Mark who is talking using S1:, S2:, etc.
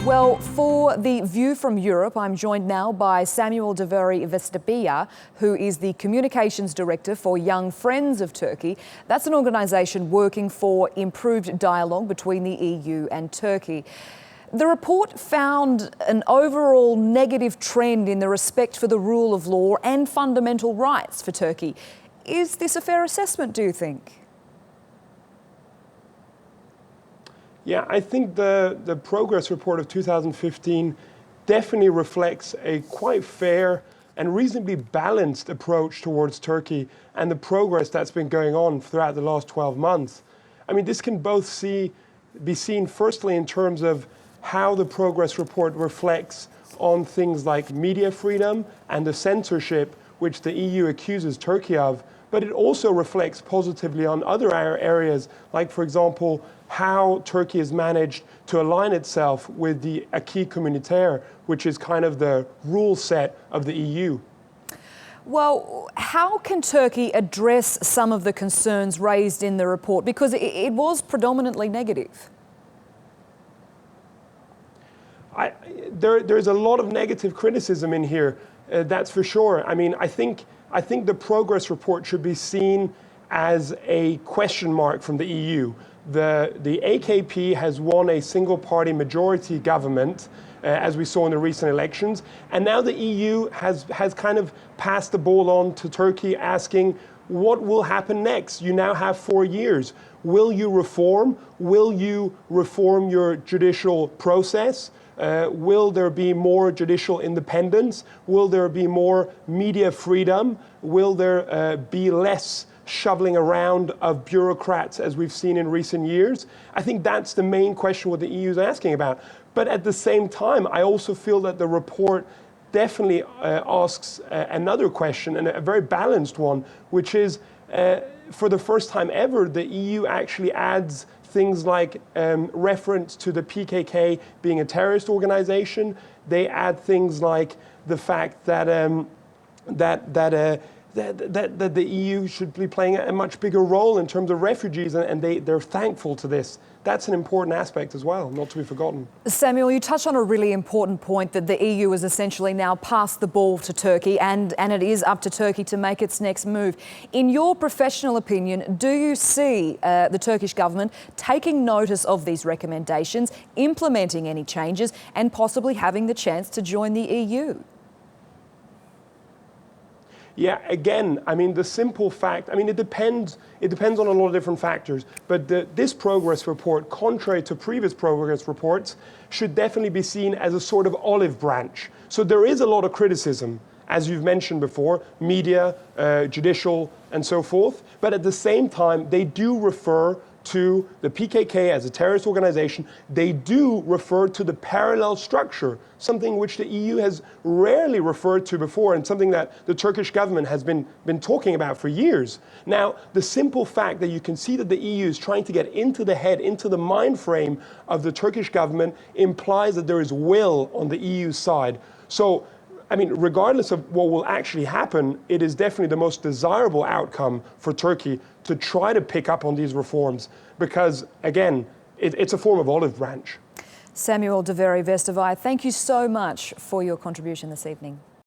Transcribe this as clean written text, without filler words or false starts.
S1: Well, for The View from Europe, I'm joined now by Samuel Doveri Vesterbye, who is the Communications Director for Young Friends of Turkey. That's an organisation working for improved dialogue between the EU and Turkey. The report found an overall negative trend in the respect for the rule of law and fundamental rights for Turkey. Is this a fair assessment, do you think?
S2: Yeah, I think the progress report of 2015 definitely reflects a quite fair and reasonably balanced approach towards Turkey and the progress that's been going on throughout the last 12 months. I mean, this can both be seen firstly in terms of how the progress report reflects on things like media freedom and the censorship which the EU accuses Turkey of, but it also reflects positively on other areas, like, for example, how Turkey has managed to align itself with the acquis communautaire, which is kind of the rule set of the EU.
S1: Well, how can Turkey address some of the concerns raised in the report? Because it was predominantly negative.
S2: There's a lot of negative criticism in here, that's for sure. I mean, I think the progress report should be seen as a question mark from the EU. The AKP has won a single-party majority government, as we saw in the recent elections, and now the EU has kind of passed the ball on to Turkey, asking what will happen next. You now have 4 years. Will you reform? Will you reform your judicial process? Will there be more judicial independence? Will there be more media freedom? Will there be less shoveling around of bureaucrats as we've seen in recent years? I think that's the main question what the EU is asking about. But at the same time, I also feel that the report definitely asks another question, and a very balanced one, which is, for the first time ever, the EU actually adds things like reference to the PKK being a terrorist organization. They add things like the fact that that the EU should be playing a much bigger role in terms of refugees, and they're thankful to this. That's an important aspect as well, not to be forgotten.
S1: Samuel, you touched on a really important point, that the EU has essentially now passed the ball to Turkey, and it is up to Turkey to make its next move. In your professional opinion, do you see the Turkish government taking notice of these recommendations, implementing any changes, and possibly having the chance to join the EU?
S2: Yeah, again, I mean, the simple fact, I mean, it depends on a lot of different factors, but this progress report, contrary to previous progress reports, should definitely be seen as a sort of olive branch. So there is a lot of criticism, as you've mentioned before, media, judicial, and so forth, but at the same time, they do refer to the PKK as a terrorist organization. They do refer to the parallel structure, something which the EU has rarely referred to before, and something that the Turkish government has been talking about for years. Now, the simple fact that you can see that the EU is trying to get into the head, into the mind frame of the Turkish government, implies that there is will on the EU side. So, I mean, regardless of what will actually happen, it is definitely the most desirable outcome for Turkey to try to pick up on these reforms, because, again, it's a form of olive branch.
S1: Samuel Doveri Vesterbye, thank you so much for your contribution this evening.